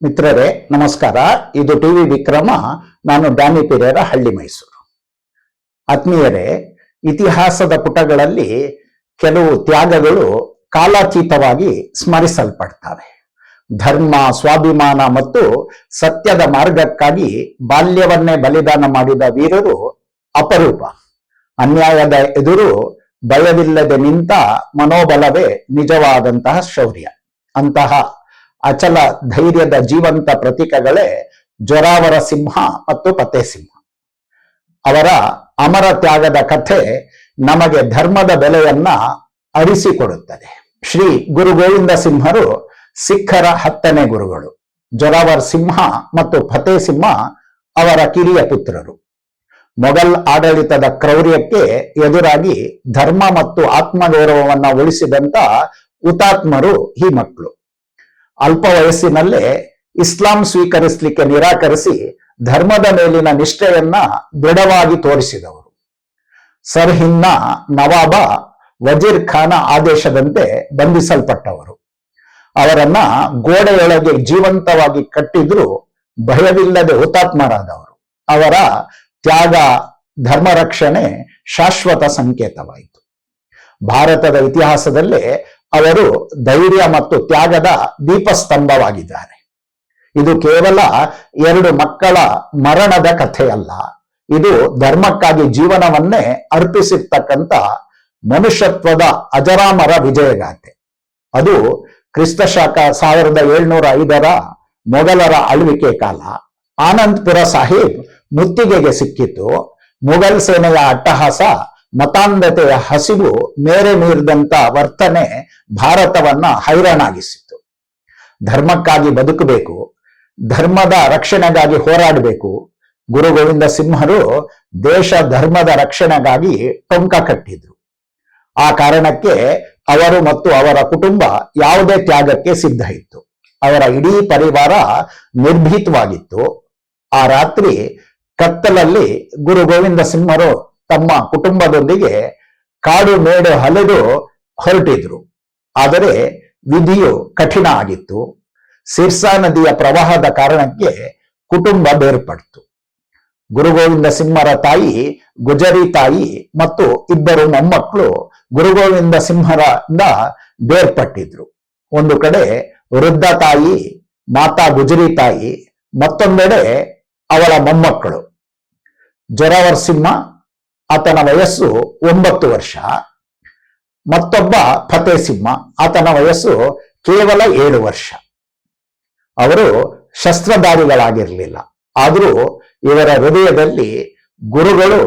ಮಿತ್ರರೇ ನಮಸ್ಕಾರ. ಇದು ಟಿವಿ ವಿಕ್ರಮ. ನಾನು ಡ್ಯಾನಿ ಪೆರೇರ, ಹಳ್ಳಿ, ಮೈಸೂರು. ಆತ್ಮೀಯರೇ, ಇತಿಹಾಸದ ಪುಟಗಳಲ್ಲಿ ಕೆಲವು ತ್ಯಾಗಗಳು ಕಾಲಾತೀತವಾಗಿ ಸ್ಮರಿಸಲ್ಪಡ್ತವೆ. ಧರ್ಮ, ಸ್ವಾಭಿಮಾನ ಮತ್ತು ಸತ್ಯದ ಮಾರ್ಗಕ್ಕಾಗಿ ಬಾಲ್ಯವನ್ನೇ ಬಲಿದಾನ ಮಾಡಿದ ವೀರರು ಅಪರೂಪ. ಅನ್ಯಾಯದ ಎದುರು ಭಯವಿಲ್ಲದೆ ನಿಂತ ಮನೋಬಲವೇ ನಿಜವಾದಂತಹ ಶೌರ್ಯ. ಅಂತಹ ಅಚಲ ಧೈರ್ಯದ ಜೀವಂತ ಪ್ರತೀಕಗಳೇ ಜೋರಾವರ ಸಿಂಹ ಮತ್ತು ಫತೇ ಸಿಂಹ. ಅವರ ಅಮರ ತ್ಯಾಗದ ಕಥೆ ನಮಗೆ ಧರ್ಮದ ಬೆಲೆಯನ್ನ ಅರಿಸಿಕೊಡುತ್ತದೆ. ಶ್ರೀ ಗುರು ಗೋವಿಂದ ಸಿಂಹರು ಸಿಖ್ಖರ 10ನೇ ಗುರುಗಳು. ಜೋರಾವರ್ ಸಿಂಹ ಮತ್ತು ಫತೇ ಸಿಂಹ ಅವರ ಕಿರಿಯ ಪುತ್ರರು. ಮೊಘಲ್ ಆಡಳಿತದ ಕ್ರೌರ್ಯಕ್ಕೆ ಎದುರಾಗಿ ಧರ್ಮ ಮತ್ತು ಆತ್ಮಗೌರವವನ್ನ ಉಳಿಸಿದಂತ ಹುತಾತ್ಮರು ಈ ಮಕ್ಕಳು. ಅಲ್ಪ ವಯಸ್ಸಿನಲ್ಲೇ ಇಸ್ಲಾಂ ಸ್ವೀಕರಿಸಲಿಕ್ಕೆ ನಿರಾಕರಿಸಿ ಧರ್ಮದ ಮೇಲಿನ ನಿಷ್ಠೆಯನ್ನ ದೃಢವಾಗಿ ತೋರಿಸಿದವರು. ಸರ್ಹಿಂದ್ನ ನವಾಬ ವಜೀರ್ ಖಾನ ಆದೇಶದಂತೆ ಬಂಧಿಸಲ್ಪಟ್ಟವರು. ಅವರನ್ನ ಗೋಡೆಯೊಳಗೆ ಜೀವಂತವಾಗಿ ಕಟ್ಟಿದ್ರು ಭಯವಿಲ್ಲದೆ ಹುತಾತ್ಮರಾದವರು. ಅವರ ತ್ಯಾಗ ಧರ್ಮ ರಕ್ಷಣೆ ಶಾಶ್ವತ ಸಂಕೇತವಾಯಿತು. ಭಾರತದ ಇತಿಹಾಸದಲ್ಲೇ ಅವರು ಧೈರ್ಯ ಮತ್ತು ತ್ಯಾಗದ ದೀಪಸ್ತಂಭವಾಗಿದ್ದಾರೆ. ಇದು ಕೇವಲ 2 ಮಕ್ಕಳ ಮರಣದ ಕಥೆಯಲ್ಲ. ಇದು ಧರ್ಮಕ್ಕಾಗಿ ಜೀವನವನ್ನೇ ಅರ್ಪಿಸಿರ್ತಕ್ಕಂಥ ಮನುಷ್ಯತ್ವದ ಅಜರಾಮರ ವಿಜಯಗಾಥೆ. ಅದು ಕ್ರಿಸ್ತಶಕ 1705ರ ಮೊಘಲರ ಆಳ್ವಿಕೆ ಕಾಲ. ಆನಂದ್ಪುರ ಸಾಹಿಬ್ ಮುತ್ತಿಗೆಗೆ ಸಿಕ್ಕಿತು. ಮುಘಲ್ ಸೇನೆಯ ಅಟ್ಟಹಾಸ, ಮತಾಂಧತೆಯ ಹಸಿವು, ಮೇರೆ ಮೀರಿದಂತ ವರ್ತನೆ ಭಾರತವನ್ನ ಹೈರಾಣಾಗಿಸಿತು. ಧರ್ಮಕ್ಕಾಗಿ ಬದುಕಬೇಕು, ಧರ್ಮದ ರಕ್ಷಣೆಗಾಗಿ ಹೋರಾಡಬೇಕು. ಗುರು ಗೋವಿಂದ ಸಿಂಹರು ದೇಶ ಧರ್ಮದ ರಕ್ಷಣೆಗಾಗಿ ಟೊಂಕ ಕಟ್ಟಿದ್ರು. ಆ ಕಾರಣಕ್ಕೆ ಅವರು ಮತ್ತು ಅವರ ಕುಟುಂಬ ಯಾವುದೇ ತ್ಯಾಗಕ್ಕೆ ಸಿದ್ಧ ಇತ್ತು. ಅವರ ಇಡೀ ಪರಿವಾರ ನಿರ್ಭೀತವಾಗಿತ್ತು. ಆ ರಾತ್ರಿ ಕತ್ತಲಲ್ಲಿ ಗುರು ಗೋವಿಂದ ಸಿಂಹರು ತಮ್ಮ ಕುಟುಂಬದೊಂದಿಗೆ ಕಾಡು ಮೇಡು ಹಲೆದು ಹೊರಟಿದ್ರು. ಆದರೆ ವಿಧಿಯು ಕಠಿಣ ಆಗಿತ್ತು. ಸಿರ್ಸಾ ನದಿಯ ಪ್ರವಾಹದ ಕಾರಣಕ್ಕೆ ಕುಟುಂಬ ಬೇರ್ಪಡ್ತು. ಗುರು ಗೋವಿಂದ ಸಿಂಹರ ತಾಯಿ ಗುಜರಿ ತಾಯಿ ಮತ್ತು 2 ಮೊಮ್ಮಕ್ಕಳು ಗುರು ಗೋವಿಂದ ಸಿಂಹರಿಂದ ಬೇರ್ಪಟ್ಟಿದ್ರು. ಒಂದು ಕಡೆ ವೃದ್ಧ ತಾಯಿ ಮಾತಾ ಗುಜರಿ ತಾಯಿ, ಮತ್ತೊಂದೆಡೆ ಅವಳ ಮೊಮ್ಮಕ್ಕಳು. ಜೋರಾವರ್ ಸಿಂಹ, ಆತನ ವಯಸ್ಸು 9 ವರ್ಷ. ಮತ್ತೊಬ್ಬ ಫತೇ ಸಿಂಹ, ಆತನ ವಯಸ್ಸು ಕೇವಲ 7 ವರ್ಷ. ಅವರು ಶಸ್ತ್ರಧಾರಿಗಳಾಗಿರಲಿಲ್ಲ. ಆದರೂ ಇವರ ಹೃದಯದಲ್ಲಿ ಗುರುಗಳು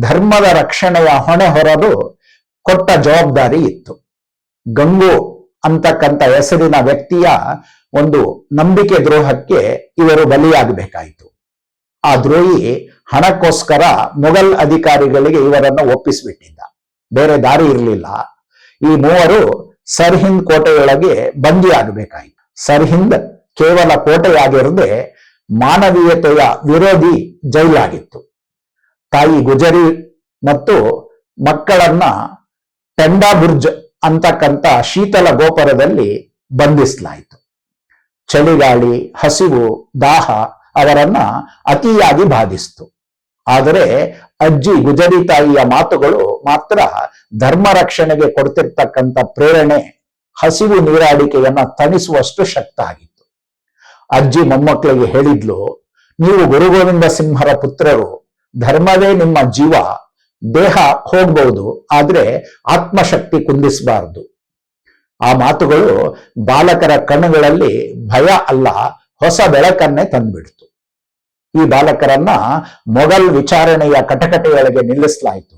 ಧರ್ಮದ ರಕ್ಷಣೆಯ ಹೊಣೆ ಹೊರಲು ಕೊಟ್ಟ ಜವಾಬ್ದಾರಿ ಇತ್ತು. ಗಂಗು ಅಂತಕ್ಕಂಥ ಹೆಸರಿನ ವ್ಯಕ್ತಿಯ ಒಂದು ನಂಬಿಕೆ ದ್ರೋಹಕ್ಕೆ ಇವರು ಬಲಿಯಾಗಬೇಕಾಯಿತು. ಆ ದ್ರೋಹಿ ಹಣಕ್ಕೋಸ್ಕರ ಮೊಘಲ್ ಅಧಿಕಾರಿಗಳಿಗೆ ಇವರನ್ನು ಒಪ್ಪಿಸಿಬಿಟ್ಟಿದ್ದ. ಬೇರೆ ದಾರಿ ಇರಲಿಲ್ಲ. ಈ 3 ಸರ್ಹಿಂದ್ ಕೋಟೆಯೊಳಗೆ ಬಂದಿಯಾಗಬೇಕಾಯಿತು. ಸರ್ಹಿಂದ್ ಕೇವಲ ಕೋಟೆಯಾಗಿರದೆ ಮಾನವೀಯತೆಯ ವಿರೋಧಿ ಜೈಲಾಗಿತ್ತು. ತಾಯಿ ಗುಜರಿ ಮತ್ತು ಮಕ್ಕಳನ್ನ ಟೆಂಡಾ ಬುರ್ಜ್ ಅಂತಕ್ಕಂಥ ಶೀತಲ ಗೋಪುರದಲ್ಲಿ ಬಂಧಿಸಲಾಯಿತು. ಚಳಿಗಾಳಿ, ಹಸಿವು, ದಾಹ ಅವರನ್ನ ಅತಿಯಾಗಿ ಬಾಧಿಸಿತು. ಆದರೆ ಅಜ್ಜಿ ಗುಜರಿ ತಾಯಿಯ ಮಾತುಗಳು ಮಾತ್ರ ಧರ್ಮ ರಕ್ಷಣೆಗೆ ಕೊಡ್ತಿರ್ತಕ್ಕಂಥ ಪ್ರೇರಣೆ, ಹಸಿವು ನೀರಾಡಿಕೆಯನ್ನ ತಣಿಸುವಷ್ಟು ಶಕ್ತ ಆಗಿತ್ತು. ಅಜ್ಜಿ ಮೊಮ್ಮಕ್ಕಳಿಗೆ ಹೇಳಿದ್ಲು, ನೀವು ಗುರು ಗೋವಿಂದ ಸಿಂಹರ ಪುತ್ರರು, ಧರ್ಮವೇ ನಿಮ್ಮ ಜೀವ. ದೇಹ ಹೋಗ್ಬಹುದು, ಆದ್ರೆ ಆತ್ಮಶಕ್ತಿ ಕುಂದಿಸಬಾರದು. ಆ ಮಾತುಗಳು ಬಾಲಕರ ಕಣ್ಣುಗಳಲ್ಲಿ ಭಯ ಅಲ್ಲ, ಹೊಸ ಬೆಳಕನ್ನೇ ತಂದ್ಬಿಡ್ತು. ಈ ಬಾಲಕರನ್ನ ಮೊಘಲ್ ವಿಚಾರಣೆಯ ಕಟಕಟೆಯೊಳಗೆ ನಿಲ್ಲಿಸಲಾಯಿತು.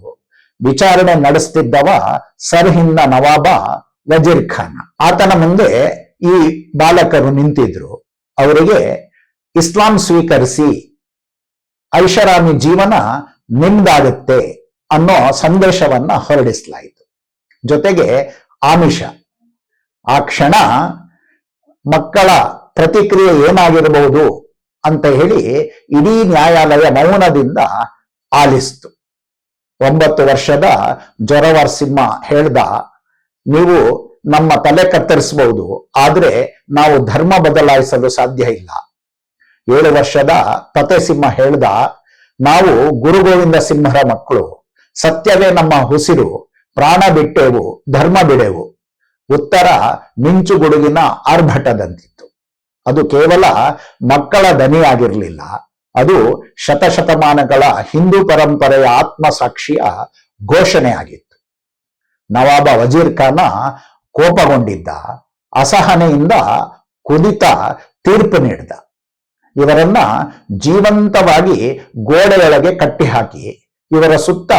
ವಿಚಾರಣೆ ನಡೆಸ್ತಿದ್ದವ ಸರ್ಹಿಂದ್ನ ನವಾಬ ವಜೀರ್ ಖಾನ್. ಆತನ ಮುಂದೆ ಈ ಬಾಲಕರು ನಿಂತಿದ್ರು. ಅವರಿಗೆ ಇಸ್ಲಾಂ ಸ್ವೀಕರಿಸಿ ಐಷಾರಾಮಿ ಜೀವನ ನಿಮ್ದಾಗುತ್ತೆ ಅನ್ನೋ ಸಂದೇಶವನ್ನ ಹೊರಡಿಸಲಾಯಿತು. ಜೊತೆಗೆ ಆಮಿಷ. ಆ ಕ್ಷಣ ಮಕ್ಕಳ ಪ್ರತಿಕ್ರಿಯೆ ಏನಾಗಿರಬಹುದು ಅಂತ ಹೇಳಿ ಇಡೀ ನ್ಯಾಯಾಲಯ ಮೌನದಿಂದ ಆಲಿಸ್ತು. 9 ವರ್ಷದ ಜೋರಾವರ್ ಸಿಂಹ ಹೇಳ್ದ, ನೀವು ನಮ್ಮ ತಲೆ ಕತ್ತರಿಸಬಹುದು, ಆದ್ರೆ ನಾವು ಧರ್ಮ ಬದಲಾಯಿಸಲು ಸಾಧ್ಯ ಇಲ್ಲ. 7 ವರ್ಷದ ಪತೆಸಿಂಹ ಹೇಳ್ದ, ನಾವು ಗುರು ಗೋವಿಂದ ಸಿಂಹರ ಮಕ್ಕಳು, ಸತ್ಯವೇ ನಮ್ಮ ಉಸಿರು, ಪ್ರಾಣ ಬಿಟ್ಟೆವು, ಧರ್ಮ ಬಿಡೆವು. ಉತ್ತರ ಮಿಂಚುಗುಡುಗಿನ ಆರ್ಭಟದಂತಿತ್ತು. ಅದು ಕೇವಲ ಮಕ್ಕಳ ದನಿಯಾಗಿರಲಿಲ್ಲ, ಅದು ಶತಶತಮಾನಗಳ ಹಿಂದೂ ಪರಂಪರೆಯ ಆತ್ಮಸಾಕ್ಷಿಯ ಘೋಷಣೆ ಆಗಿತ್ತು. ನವಾಬ ವಜೀರ್ ಖಾನ ಕೋಪಗೊಂಡಿದ್ದ, ಅಸಹನೆಯಿಂದ ಕುದಿತ ತೀರ್ಪು ನೀಡಿದ. ಇವರನ್ನ ಜೀವಂತವಾಗಿ ಗೋಡೆಯೊಳಗೆ ಕಟ್ಟಿ ಹಾಕಿ, ಇವರ ಸುತ್ತ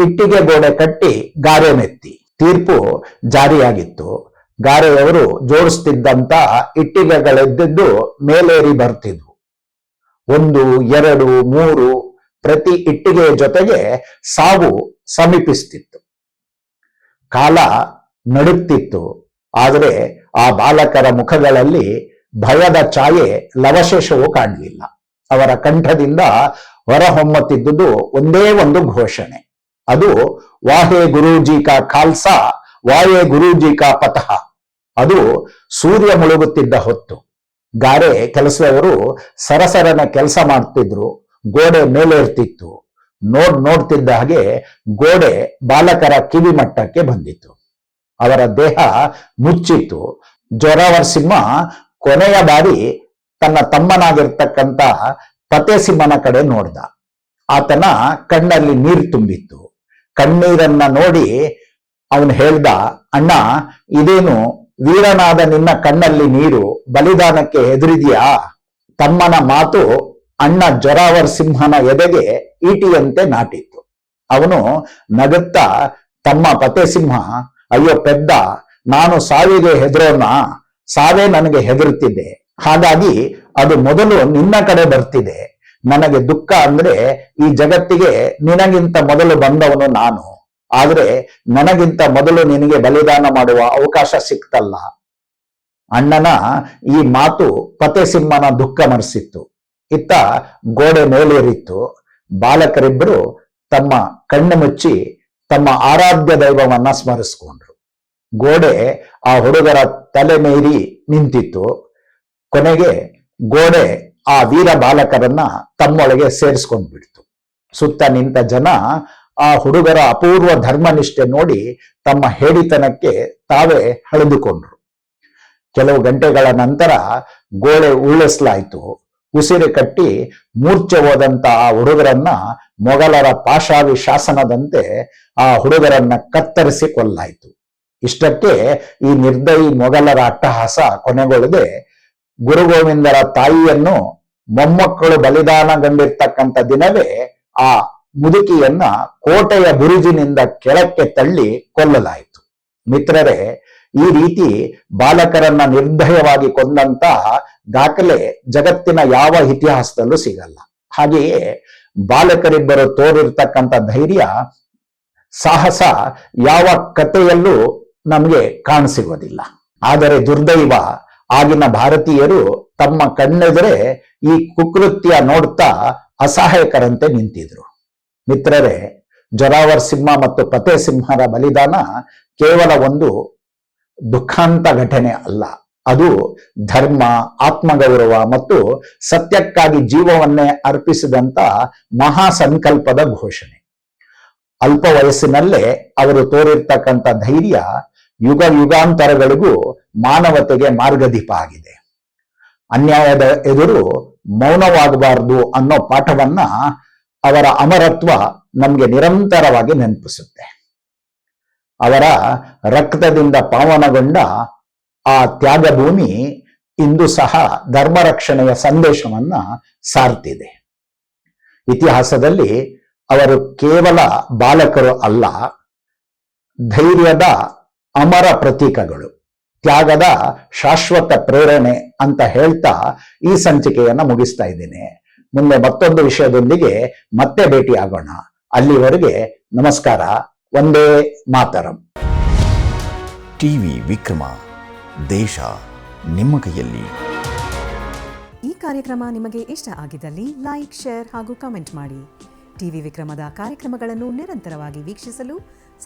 ಇಟ್ಟಿಗೆ ಗೋಡೆ ಕಟ್ಟಿ ಗಾರೆ ನೆತ್ತಿ. ತೀರ್ಪು ಜಾರಿಯಾಗಿತ್ತು. ಗಾರೆಯವರು ಜೋಡಿಸ್ತಿದ್ದಂತ ಇಟ್ಟಿಗೆಗಳೆದ್ದದ್ದು ಮೇಲೇರಿ ಬರ್ತಿದ್ವು. 1, 2, 3 ಪ್ರತಿ ಇಟ್ಟಿಗೆಯ ಜೊತೆಗೆ ಸಾವು ಸಮೀಪಿಸ್ತಿತ್ತು. ಕಾಲ ನಡುಕ್ತಿತ್ತು. ಆದರೆ ಆ ಬಾಲಕರ ಮುಖಗಳಲ್ಲಿ ಭಯದ ಛಾಯೆ ಲವಶೇಷವೂ ಕಾಣಲಿಲ್ಲ. ಅವರ ಕಂಠದಿಂದ ಹೊರಹೊಮ್ಮುತ್ತಿದ್ದುದು ಒಂದೇ ಒಂದು ಘೋಷಣೆ. ಅದು ವಾಹೆ ಗುರೂಜಿ ಕಾ ಖಾಲ್ಸಾ, ವಾಹೆ ಗುರೂಜಿ ಕಾ ಪತಃ. ಅದು ಸೂರ್ಯ ಮುಳುಗುತ್ತಿದ್ದ ಹೊತ್ತು. ಗಾರೆ ಕೆಲಸದವರು ಸರಸರನ ಕೆಲಸ ಮಾಡ್ತಿದ್ರು. ಗೋಡೆ ಮೇಲೇರ್ತಿತ್ತು. ನೋಡ್ತಿದ್ದ ಹಾಗೆ ಗೋಡೆ ಬಾಲಕರ ಕಿವಿ ಮಟ್ಟಕ್ಕೆ ಬಂದಿತ್ತು. ಅವರ ದೇಹ ಮುಚ್ಚಿತ್ತು. ಜೋರಾವರ್ ಸಿಂಹ ಕೊನೆಯ ಬಾರಿ ತನ್ನ ತಮ್ಮನಾಗಿರ್ತಕ್ಕಂಥ ಪತೆಸಿಂಹನ ಕಡೆ ನೋಡ್ದ. ಆತನ ಕಣ್ಣಲ್ಲಿ ನೀರು ತುಂಬಿತ್ತು. ಕಣ್ಣೀರನ್ನ ನೋಡಿ ಅವನು ಹೇಳ್ದ, ಅಣ್ಣ, ಇದೇನು ವೀರನಾದ ನಿನ್ನ ಕಣ್ಣಲ್ಲಿ ನೀರು, ಬಲಿದಾನಕ್ಕೆ ಹೆದರಿದ್ಯಾ? ತಮ್ಮನ ಮಾತು ಅಣ್ಣ ಜೋರಾವರ್ ಸಿಂಹನ ಎದೆಗೆ ಈಟಿಯಂತೆ ನಾಟಿತ್ತು. ಅವನು ನಗುತ್ತಾ, ತಮ್ಮ ಪತೆಸಿಂಹ, ಅಯ್ಯೋ ಪೆದ್ದ, ನಾನು ಸಾವಿಗೆ ಹೆದರೋಣ, ಸಾವೇ ನನಗೆ ಹೆದರುತ್ತಿದೆ. ಹಾಗಾಗಿ ಅದು ಮೊದಲು ನಿನ್ನ ಕಡೆ ಬರ್ತಿದೆ. ನನಗೆ ದುಃಖ ಅಂದ್ರೆ ಈ ಜಗತ್ತಿಗೆ ನಿನಗಿಂತ ಮೊದಲು ಬಂದವನು ನಾನು. ಆದ್ರೆ ನನಗಿಂತ ಮೊದಲು ನಿನಗೆ ಬಲಿದಾನ ಮಾಡುವ ಅವಕಾಶ ಸಿಕ್ತಲ್ಲ. ಅಣ್ಣನ ಈ ಮಾತು ಪತೆಸಿಂಹನ ದುಃಖ ಮರೆಸಿತ್ತು. ಇತ್ತ ಗೋಡೆ ಮೇಲೇರಿತ್ತು. ಬಾಲಕರಿಬ್ಬರು ತಮ್ಮ ಕಣ್ಣು ಮುಚ್ಚಿ ತಮ್ಮ ಆರಾಧ್ಯ ದೈವವನ್ನ ಸ್ಮರಿಸ್ಕೊಂಡ್ರು. ಗೋಡೆ ಆ ಹುಡುಗರ ತಲೆ ಮೇರಿ ನಿಂತಿತ್ತು. ಕೊನೆಗೆ ಗೋಡೆ ಆ ವೀರ ಬಾಲಕರನ್ನ ತಮ್ಮೊಳಗೆ ಸೇರಿಸ್ಕೊಂಡ್ಬಿಡ್ತು. ಸುತ್ತ ನಿಂತ ಜನ ಆ ಹುಡುಗರ ಅಪೂರ್ವ ಧರ್ಮನಿಷ್ಠೆ ನೋಡಿ ತಮ್ಮ ಹೇಡಿತನಕ್ಕೆ ತಾವೇ ಹಳೆದುಕೊಂಡ್ರು. ಕೆಲವು ಗಂಟೆಗಳ ನಂತರ ಗೋಡೆ ಉರುಳಿಸಲಾಯಿತು. ಉಸಿರು ಕಟ್ಟಿ ಮೂರ್ಛೆ ಹೋದಂತ ಆ ಹುಡುಗರನ್ನ ಮೊಘಲರ ಪಾಶಾವಿ ಶಾಸನದಂತೆ ಆ ಹುಡುಗರನ್ನ ಕತ್ತರಿಸಿ ಕೊಲ್ಲಾಯಿತು. ಇಷ್ಟಕ್ಕೆ ಈ ನಿರ್ದಯಿ ಮೊಘಲರ ಅಟ್ಟಹಾಸ ಕೊನೆಗೊಳ್ಳದೆ ಗುರು ಗೋವಿಂದರ ತಾಯಿಯನ್ನು ಮೊಮ್ಮಕ್ಕಳು ಬಲಿದಾನಗೊಂಡಿರ್ತಕ್ಕಂಥ ದಿನವೇ ಆ ಮುದುಕಿಯನ್ನ ಕೋಟೆಯ ಬುರುಜಿನಿಂದ ಕೆಳಕ್ಕೆ ತಳ್ಳಿ ಕೊಲ್ಲಲಾಯಿತು. ಮಿತ್ರರೇ, ಈ ರೀತಿ ಬಾಲಕರನ್ನ ನಿರ್ದಯವಾಗಿ ಕೊಂದಂತ ದಾಖಲೆ ಜಗತ್ತಿನ ಯಾವ ಇತಿಹಾಸದಲ್ಲೂ ಸಿಗಲ್ಲ. ಹಾಗೆಯೇ ಬಾಲಕರಿಬ್ಬರು ತೋರಿರ್ತಕ್ಕಂಥ ಧೈರ್ಯ, ಸಾಹಸ ಯಾವ ಕಥೆಯಲ್ಲೂ ನಮಗೆ ಕಾಣಸಿಗೋದಿಲ್ಲ. ಆದರೆ ದುರ್ದೈವ, ಆಗಿನ ಭಾರತೀಯರು ತಮ್ಮ ಕಣ್ಣೆದುರೇ ಈ ಕುಕೃತ್ಯ ನೋಡ್ತಾ ಅಸಹಾಯಕರಂತೆ ನಿಂತಿದ್ರು. ಮಿತ್ರರೇ, ಜೋರಾವರ್ ಸಿಂಹ ಮತ್ತು ಪತೆಸಿಂಹರ ಬಲಿದಾನ ಕೇವಲ ಒಂದು ದುಃಖಾಂತ ಘಟನೆ ಅಲ್ಲ. ಅದು ಧರ್ಮ, ಆತ್ಮಗೌರವ ಮತ್ತು ಸತ್ಯಕ್ಕಾಗಿ ಜೀವವನ್ನೇ ಅರ್ಪಿಸಿದಂತ ಮಹಾ ಸಂಕಲ್ಪದ ಘೋಷಣೆ. ಅಲ್ಪ ವಯಸ್ಸಿನಲ್ಲೇ ಅವರು ತೋರಿರ್ತಕ್ಕಂಥ ಧೈರ್ಯ ಯುಗ ಯುಗಾಂತರಗಳಿಗೂ ಮಾನವತೆಗೆ ಮಾರ್ಗದೀಪ ಆಗಿದೆ. ಅನ್ಯಾಯದ ಎದುರು ಮೌನವಾಗಬಾರದು ಅನ್ನೋ ಪಾಠವನ್ನ ಅವರ ಅಮರತ್ವ ನಮಗೆ ನಿರಂತರವಾಗಿ ನೆನಪಿಸುತ್ತೆ. ಅವರ ರಕ್ತದಿಂದ ಪಾವನಗೊಂಡ ಆ ತ್ಯಾಗ ಭೂಮಿ ಇಂದು ಸಹ ಧರ್ಮ ರಕ್ಷಣೆಯ ಸಂದೇಶವನ್ನ ಸಾರ್ತಿದೆ. ಇತಿಹಾಸದಲ್ಲಿ ಅವರು ಕೇವಲ ಬಾಲಕರು ಅಲ್ಲ, ಧೈರ್ಯದ ಅಮರ ಪ್ರತೀಕಗಳು, ತ್ಯಾಗದ ಶಾಶ್ವತ ಪ್ರೇರಣೆ ಅಂತ ಹೇಳ್ತಾ ಈ ಸಂಚಿಕೆಯನ್ನ ಮುಗಿಸ್ತಾ ಇದ್ದೇನೆ. ಮುಂದೆ ಮತ್ತೊಂದು ವಿಷಯದೊಂದಿಗೆ ಮತ್ತೆ ಭೇಟಿಯಾಗೋಣ. ಅಲ್ಲಿವರೆಗೆ ನಮಸ್ಕಾರ. ವಂದೇ ಮಾತರಂ. ಟಿವಿ ವಿಕ್ರಮ, ದೇಶ ನಿಮ್ಮ ಕೈಯಲ್ಲಿ. ಈ ಕಾರ್ಯಕ್ರಮ ನಿಮಗೆ ಇಷ್ಟ ಆಗಿದ್ದಲ್ಲಿ ಲೈಕ್, ಶೇರ್ ಹಾಗೂ ಕಮೆಂಟ್ ಮಾಡಿ. ಟಿವಿ ವಿಕ್ರಮದ ಕಾರ್ಯಕ್ರಮಗಳನ್ನು ನಿರಂತರವಾಗಿ ವೀಕ್ಷಿಸಲು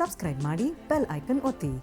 ಸಬ್ಸ್ಕ್ರೈಬ್ ಮಾಡಿ, ಬೆಲ್ ಐಕನ್ ಒತ್ತಿ.